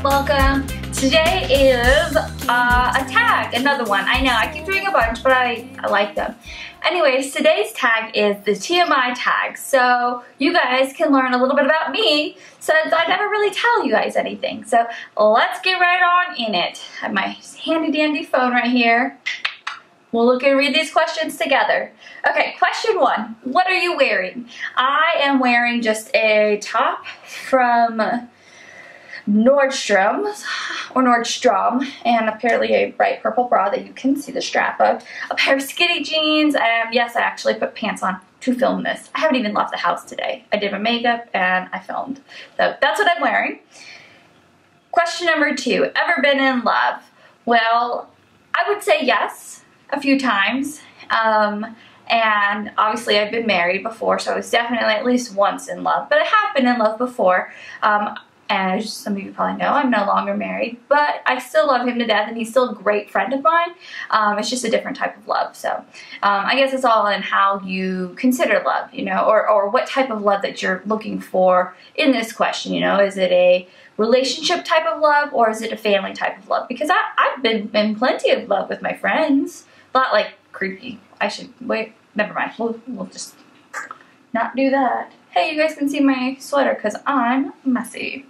welcome. Today is a tag, another one. I know, I keep doing a bunch, but I like them. Anyways, today's tag is the TMI tag, so you guys can learn a little bit about me since I never really tell you guys anything. So let's get right on in it. I have my handy dandy phone right here. We'll look and read these questions together. Okay, question 1. What are you wearing? I am wearing just a top from Nordstrom, and apparently a bright purple bra that you can see the strap of, a pair of skinny jeans, and yes, I actually put pants on to film this. I haven't even left the house today. I did my makeup and I filmed. So that's what I'm wearing. Question number 2, ever been in love? Well, I would say yes, a few times. And obviously I've been married before, so I was definitely at least once in love, but I have been in love before. And as some of you probably know, I'm no longer married, but I still love him to death, and he's still a great friend of mine. It's just a different type of love. So I guess it's all in how you consider love, you know, or what type of love that you're looking for in this question, you know. Is it a relationship type of love, or is it a family type of love? Because I've been in plenty of love with my friends. Not like creepy. I should, wait, never mind. We'll just not do that. Hey, you guys can see my sweater because I'm messy.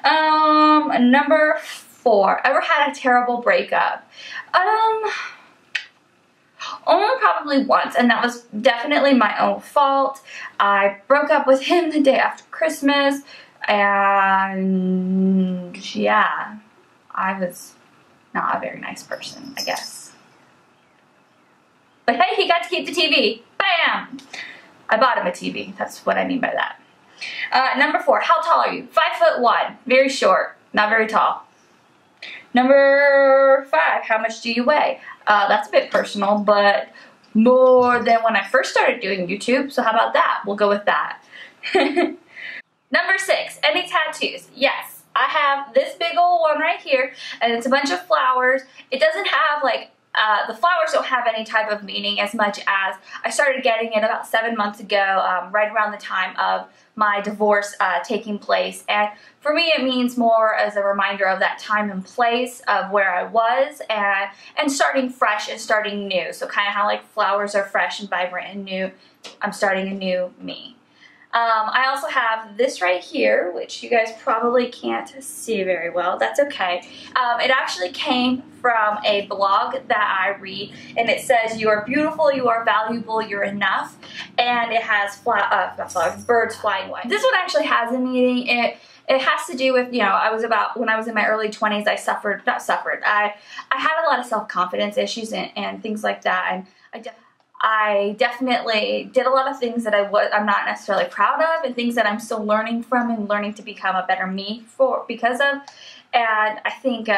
Number 4, ever had a terrible breakup? Only probably once, and that was definitely my own fault. I broke up with him the day after Christmas, and yeah, I was not a very nice person, I guess. But hey, he got to keep the TV. Bam! I bought him a TV. That's what I mean by that. Number 4, how tall are you? 5'1", very short, not very tall. Number 5, how much do you weigh? That's a bit personal, but more than when I first started doing YouTube, so how about that? We'll go with that. Number 6, any tattoos? Yes, I have this big old one right here, and it's a bunch of flowers. It doesn't have like the flowers don't have any type of meaning as much as I started getting it about 7 months ago, right around the time of my divorce taking place. And for me, it means more as a reminder of that time and place of where I was and starting fresh and starting new. So kind of how like flowers are fresh and vibrant and new, I'm starting a new me. I also have this right here, which you guys probably can't see very well. That's okay. It actually came from a blog that I read, and it says, "You are beautiful, you are valuable, you're enough," and it has birds flying away. This one actually has a meaning. It has to do with, you know, when I was in my early 20s, I had a lot of self-confidence issues and things like that, and I definitely did a lot of things that I'm not necessarily proud of, and things that I'm still learning from and learning to become a better me because of. And I think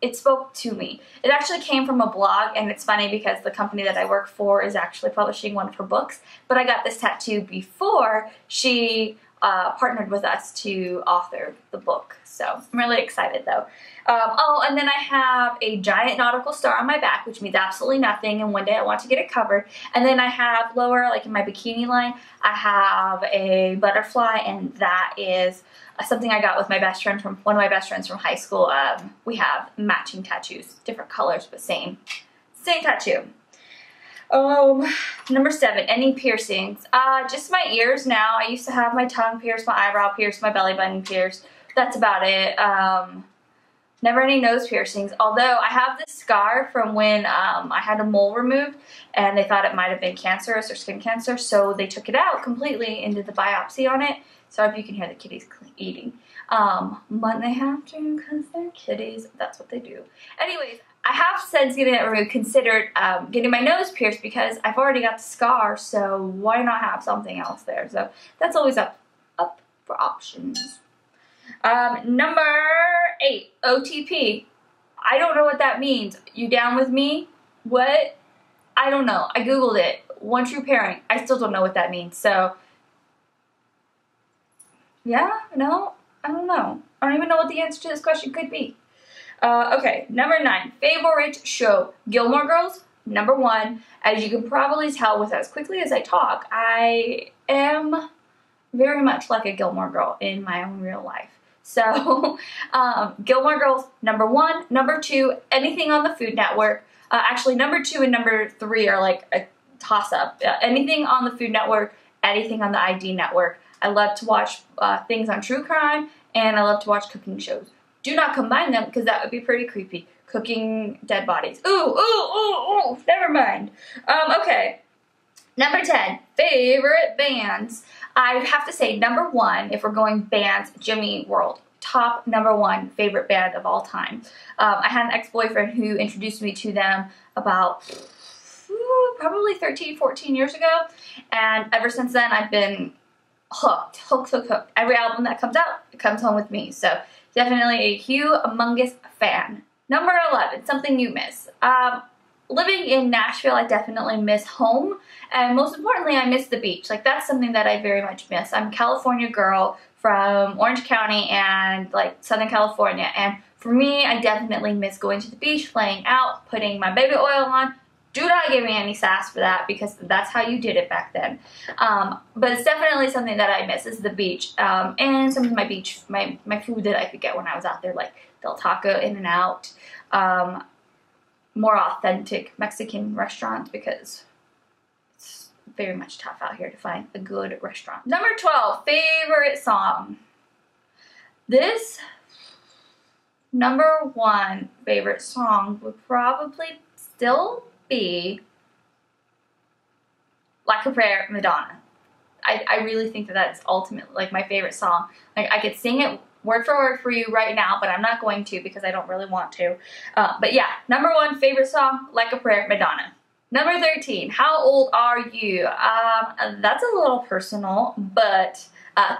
it spoke to me. It actually came from a blog, and it's funny because the company that I work for is actually publishing one of her books, but I got this tattoo before she partnered with us to author the book. So I'm really excited though. Oh, and then I have a giant nautical star on my back, which means absolutely nothing, and one day I want to get it covered. And then I have lower, like in my bikini line, I have a butterfly, and that is something I got with my best friend from one of my best friends from high school. We have matching tattoos, different colors, but same tattoo. Number 7, any piercings? Just my ears now. I used to have my tongue pierced, my eyebrow pierced, my belly button pierced. That's about it. Never any nose piercings, although I have this scar from when I had a mole removed, and they thought it might have been cancerous or skin cancer, so they took it out completely and did the biopsy on it. Sorry if you can hear the kitties eating. But they have to because they're kitties. That's what they do. Anyways, I have since getting it removed considered getting my nose pierced because I've already got the scar, so why not have something else there? So that's always up for options. Number 8, OTP. I don't know what that means. You down with me? What? I don't know. I googled it. One true pairing. I still don't know what that means. So yeah, no, I don't know. I don't even know what the answer to this question could be. Okay, number 9, favorite show. Gilmore Girls, number 1. As you can probably tell with as quickly as I talk, I am very much like a Gilmore Girl in my own real life. So, Gilmore Girls, number 1. Number 2, anything on the Food Network. Actually, number 2 and number 3 are like a toss-up. Anything on the Food Network, anything on the ID Network. I love to watch things on true crime, and I love to watch cooking shows. Do not combine them, because that would be pretty creepy. Cooking dead bodies. Ooh, never mind. Okay. Number 10, favorite bands. I'd have to say number 1, if we're going bands, Jimmy World. Top number 1 favorite band of all time. I had an ex-boyfriend who introduced me to them about probably 13, 14 years ago. And ever since then, I've been hooked. Every album that comes out, it comes home with me. So definitely a humongous fan. Number 11, something you miss. Living in Nashville, I definitely miss home, and most importantly, I miss the beach. Like, that's something that I very much miss. I'm a California girl from Orange County and like Southern California, and for me, I definitely miss going to the beach, playing out, putting my baby oil on. Do not give me any sass for that, because that's how you did it back then. But it's definitely something that I miss, is the beach, and some of my beach, my food that I could get when I was out there, like Del Taco, In-N-Out, more authentic Mexican restaurants, because it's very much tough out here to find a good restaurant. Number 12, favorite song. This number 1 favorite song would probably still be Like a Prayer, Madonna. I really think that that's ultimately like my favorite song. Like, I could sing it word for word for you right now, but I'm not going to, because I don't really want to. But yeah, number 1 favorite song, Like a Prayer, Madonna. Number 13, how old are you? That's a little personal, but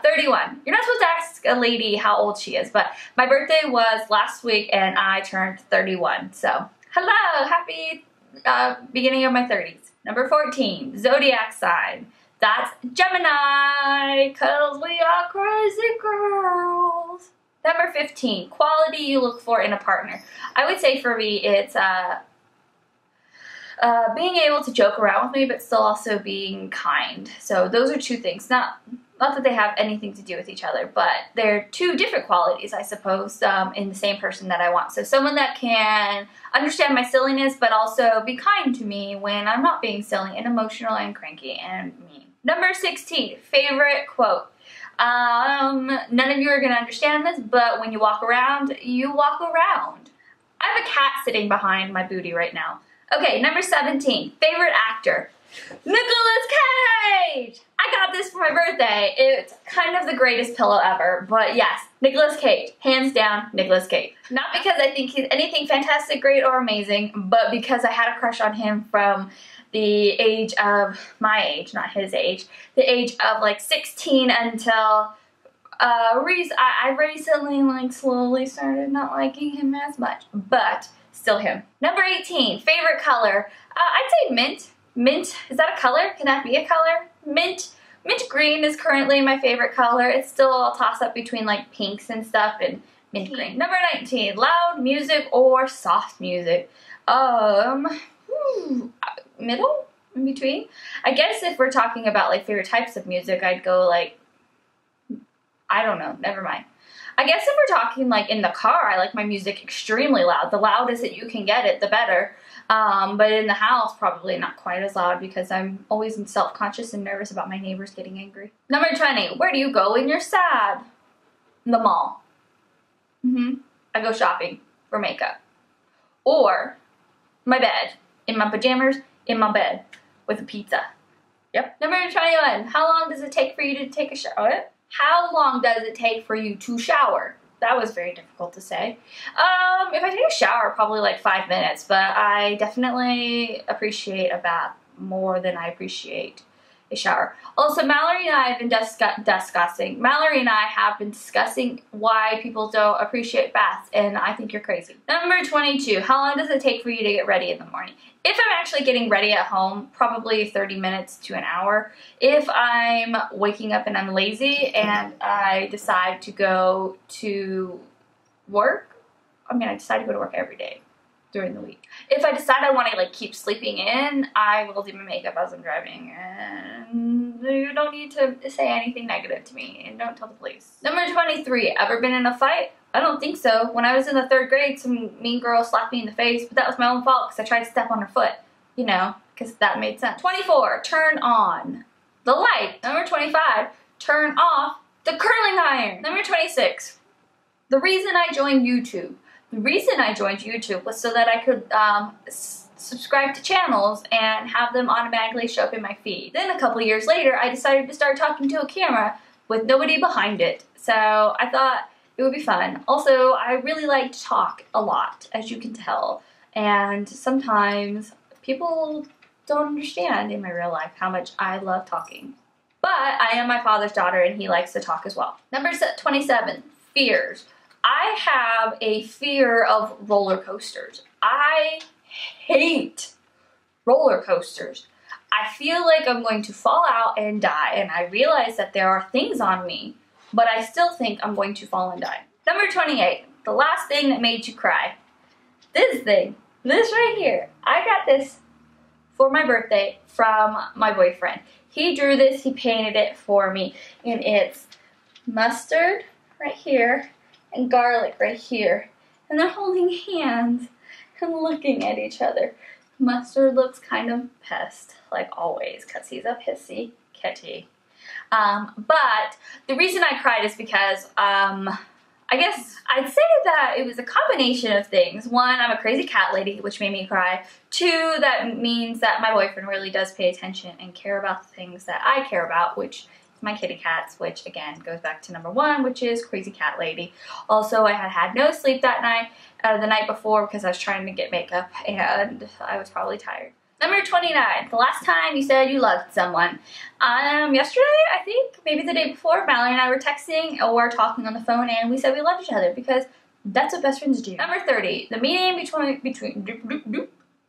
31. You're not supposed to ask a lady how old she is, but my birthday was last week and I turned 31. So, hello, happy beginning of my 30s. Number 14, zodiac sign. That's Gemini, because we are crazy girls. Number 15, quality you look for in a partner. I would say for me, it's being able to joke around with me, but still also being kind. So those are 2 things. Not that they have anything to do with each other, but they're 2 different qualities, I suppose, in the same person that I want. So someone that can understand my silliness, but also be kind to me when I'm not being silly and emotional and cranky and mean. Number 16, favorite quote. None of you are going to understand this, but when you walk around, you walk around. I have a cat sitting behind my booty right now. Okay, number 17, favorite actor. Nicolas Cage! I got this for my birthday. It's kind of the greatest pillow ever, but yes, Nicolas Cage. Hands down, Nicolas Cage. Not because I think he's anything fantastic, great, or amazing, but because I had a crush on him from the age of, my age, not his age, the age of like 16 until I recently like slowly started not liking him as much, but still him. Number 18, favorite color. I'd say mint. Mint, is that a color? Can that be a color? Mint green is currently my favorite color. It's still a toss-up between like pinks and stuff and mint green. Number 19, loud music or soft music. Middle? In between? I guess if we're talking about like favorite types of music, I'd go like, I don't know, never mind. I guess if we're talking like in the car, I like my music extremely loud. The loudest that you can get it, the better. But in the house, probably not quite as loud, because I'm always self-conscious and nervous about my neighbors getting angry. Number 20, where do you go when you're sad? The mall. I go shopping for makeup. Or my bed. In my pajamas, in my bed. With a pizza. Yep. Number 21, how long does it take for you to take a shower? How long does it take for you to shower? That was very difficult to say. If I take a shower, probably like 5 minutes, but I definitely appreciate a bath more than I appreciate a shower. Also, Mallory and I have been discussing why people don't appreciate baths, and I think you're crazy. Number 22, how long does it take for you to get ready in the morning? If I'm actually getting ready at home, probably 30 minutes to an hour. If I'm waking up and I'm lazy and I decide to go to work, I decide to go to work every day during the week. If I decide I want to like keep sleeping in, I will do my makeup as I'm driving, and You don't need to say anything negative to me, and don't tell the police. Number 23, ever been in a fight? I don't think so. When I was in the 3rd grade, some mean girl slapped me in the face, but that was my own fault because I tried to step on her foot. You know, because that made sense. 24, turn on the light. Number 25, turn off the curling iron. Number 26, the reason I joined YouTube. The reason I joined YouTube was so that I could subscribe to channels and have them automatically show up in my feed. Then a couple years later, I decided to start talking to a camera with nobody behind it. So I thought it would be fun. Also, I really like to talk a lot, as you can tell. And sometimes people don't understand in my real life how much I love talking. But I am my father's daughter and he likes to talk as well. Number 27, fears. I have a fear of roller coasters. I hate roller coasters. I feel like I'm going to fall out and die, and I realize that there are things on me, but I still think I'm going to fall and die. Number 28, the last thing that made you cry. This thing, this right here. I got this for my birthday from my boyfriend. He drew this, he painted it for me, and it's mustard right here and garlic right here, and they're holding hands and looking at each other. Mustard looks kind of pissed, like always, because he's a pissy kitty. But the reason I cried is because, I guess I'd say that it was a combination of things. One, I'm a crazy cat lady, which made me cry. Two, that means that my boyfriend really does pay attention and care about the things that I care about, which my kitty cats, which again goes back to number 1, which is crazy cat lady. Also, I had no sleep that night, the night before, because I was trying to get makeup and I was probably tired. Number 29, the last time you said you loved someone. Yesterday, I think, maybe the day before, Mallory and I were texting or talking on the phone and we said we loved each other because that's what best friends do. Number 30, the meaning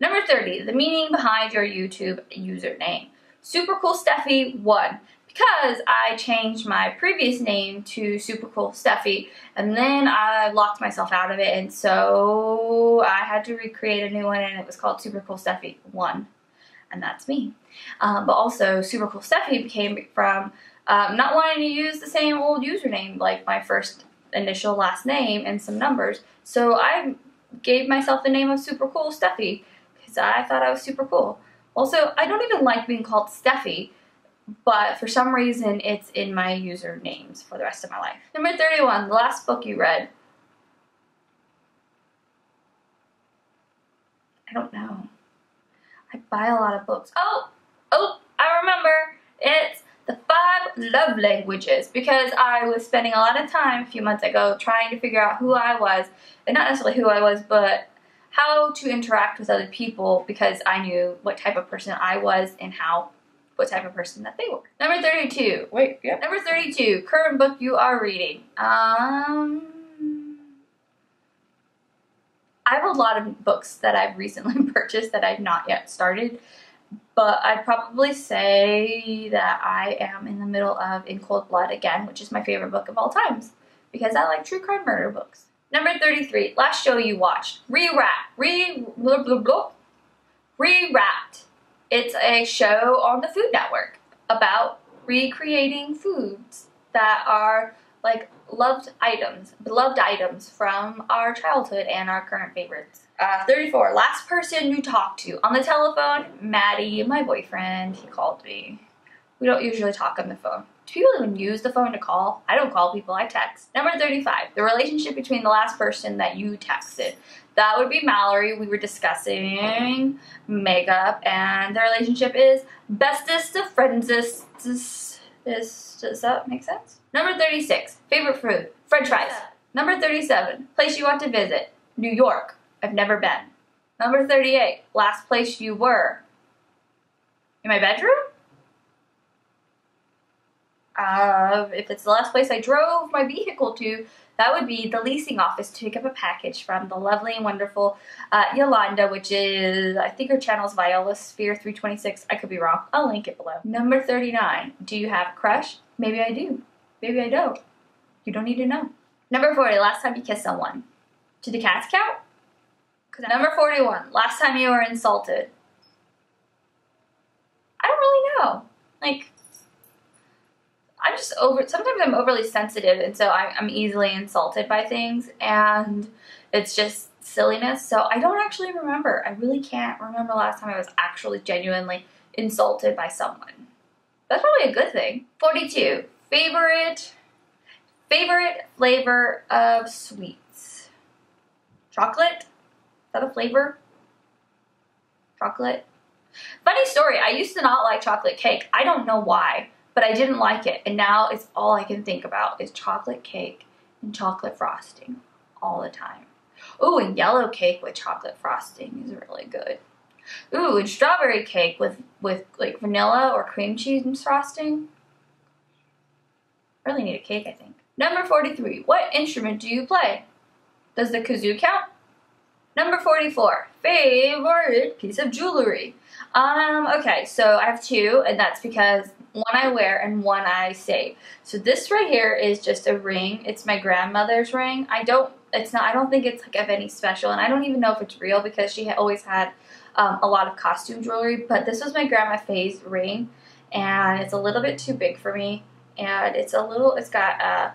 Number 30, the meaning behind your YouTube username. Super Cool Steffi 1. Because I changed my previous name to Super Cool Steffi, and then I locked myself out of it, and so I had to recreate a new one, and it was called Super Cool Steffi 1, and that's me. But also, Super Cool Steffi came from not wanting to use the same old username, like my first initial last name and some numbers, so I gave myself the name of Super Cool Steffi, because I thought I was super cool. Also, I don't even like being called Steffi, but for some reason, it's in my usernames for the rest of my life. Number 31, the last book you read. I don't know. I buy a lot of books. Oh, I remember. It's the 5 love languages, because I was spending a lot of time a few months ago trying to figure out who I was, and not necessarily who I was, but how to interact with other people, because I knew what type of person I was and what type of person that they were. Number 32. Wait, yeah. Number 32. Current book you are reading. I have a lot of books that I've recently purchased that I've not yet started, but I'd probably say that I am in the middle of In Cold Blood again, which is my favorite book of all times, because I like true crime murder books. Number 33. Last show you watched. Rewrapped. It's a show on the Food Network about recreating foods that are like beloved items from our childhood and our current favorites. 34, last person you talked to. On the telephone, Maddie, my boyfriend, he called me. We don't usually talk on the phone. Do people even use the phone to call? I don't call people, I text. Number 35, the relationship between the last person that you texted. That would be Mallory. We were discussing makeup, and the relationship is bestest of friendsest. Does that make sense? Number 36, favorite food, French fries. Number 37, place you want to visit, New York. I've never been. Number 38, last place you were. In my bedroom? If it's the last place I drove my vehicle to, that would be the leasing office to pick up a package from the lovely and wonderful Yolanda, which is, I think her channel's Viola Sphere 326. I could be wrong. I'll link it below. Number 39. Do you have a crush? Maybe I do. Maybe I don't. You don't need to know. Number 40. Last time you kissed someone. Do the cats count? Number 41. Last time you were insulted. I don't really know. Like, I'm just sometimes I'm overly sensitive, and so I'm easily insulted by things, and it's just silliness. So I don't actually remember. I really can't remember the last time I was actually genuinely insulted by someone. That's probably a good thing. 42. Favorite flavor of sweets. Chocolate? Is that a flavor? Chocolate? Funny story, I used to not like chocolate cake. I don't know why, but I didn't like it. And now it's all I can think about is chocolate cake and chocolate frosting all the time. Ooh, and yellow cake with chocolate frosting is really good. Ooh, and strawberry cake with like vanilla or cream cheese frosting. Really need a cake, I think. Number 43, what instrument do you play? Does the kazoo count? Number 44, favorite piece of jewelry. Okay, so I have two, and that's because one I wear and one I save. So this right here is just a ring. It's my grandmother's ring. I don't think it's like of any special, and I don't even know if it's real because she always had a lot of costume jewelry, but this was my grandma Faye's ring, and it's a little bit too big for me, and it's got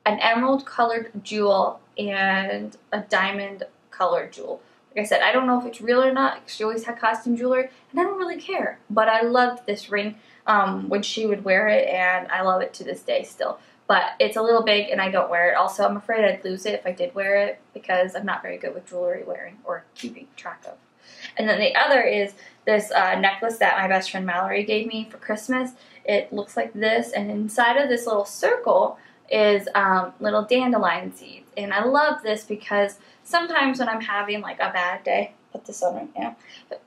an emerald colored jewel and a diamond colored jewel. Like I said, I don't know if it's real or not. She always had costume jewelry, and I don't really care. But I loved this ring when she would wear it, and I love it to this day still. But it's a little big, and I don't wear it. Also, I'm afraid I'd lose it if I did wear it because I'm not very good with jewelry wearing or keeping track of. And then the other is this necklace that my best friend Mallory gave me for Christmas. It looks like this, and inside of this little circle is little dandelion seeds. And I love this because sometimes when I'm having like a bad day, put this on right now,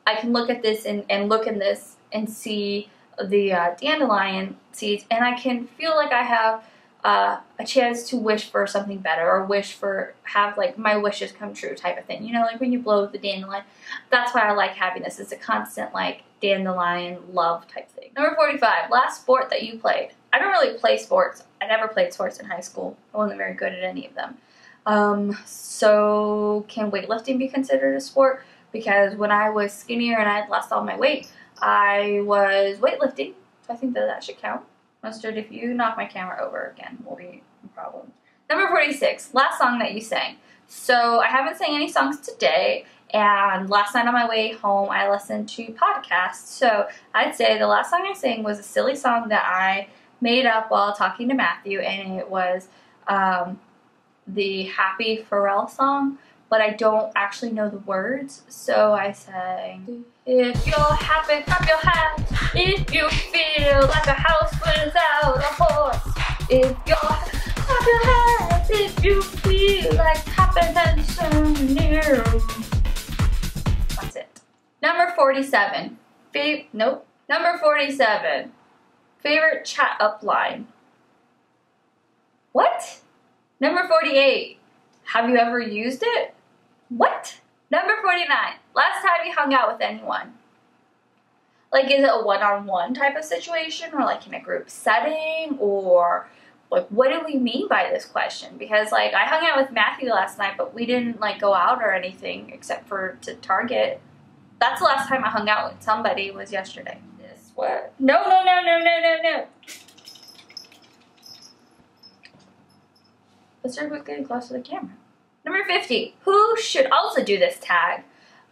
I can look at this and look in this and see the dandelion seeds, and I can feel like I have a chance to wish for something better, or have like my wishes come true type of thing. You know, like when you blow the dandelion. That's why I like having this. It's a constant like dandelion love type thing. Number 45, last sport that you played. I don't really play sports. I never played sports in high school. I wasn't very good at any of them. So can weightlifting be considered a sport? Because when I was skinnier and I had lost all my weight, I was weightlifting. So I think that should count. Mustard, if you knock my camera over again, will be a problem. Number 46, last song that you sang. So I haven't sang any songs today, and last night on my way home, I listened to podcasts. So I'd say the last song I sang was a silly song that I made up while talking to Matthew, and it was the Happy Pharrell song, but I don't actually know the words, so I sang, if you're happy, clap your hands, if you feel like a house without a horse, if you're clap your hands, if you feel like happiness is near. That's it. Number 47, Number 47, favorite chat up line. What? Number 48, have you ever used it? What? Number 49, last time you hung out with anyone. Like, is it a one-on-one type of situation, or like in a group setting, or like what do we mean by this question? Because like I hung out with Matthew last night, but we didn't like go out or anything except for to Target. That's the last time I hung out with somebody, was yesterday. This what? No. Let's start with getting close to the camera. Number 50, who should also do this tag?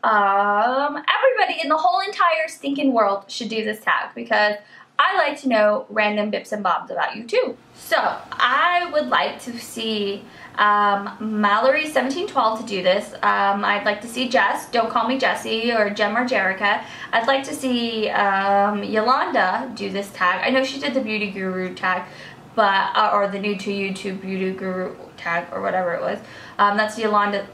Everybody in the whole entire stinking world should do this tag because I like to know random bips and bobs about you too. So I would like to see Mallory 1712 to do this. I'd like to see Jess, don't call me Jessie, or JemOrJerrica. I'd like to see Yolanda do this tag. I know she did the Beauty Guru tag, but or the new to YouTube Beauty Guru tag or whatever it was. That's Yolanda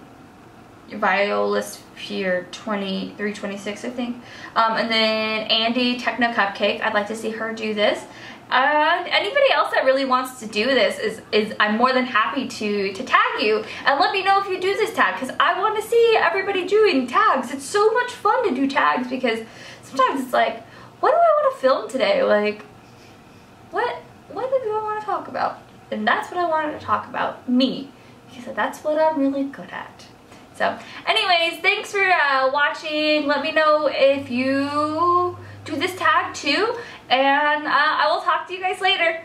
Violasphere 2326, I think. And then Andie TechnoCupcake, I'd like to see her do this. Anybody else that really wants to do this is I'm more than happy to tag you and let me know if you do this tag, because I want to see everybody doing tags. It's so much fun to do tags because sometimes it's like, what do I want to film today? Like, what do I want to talk about? And that's what I wanted to talk about, me, because that's what I'm really good at. So anyways, thanks for watching. Let me know if you do this tag too, And I will talk to you guys later.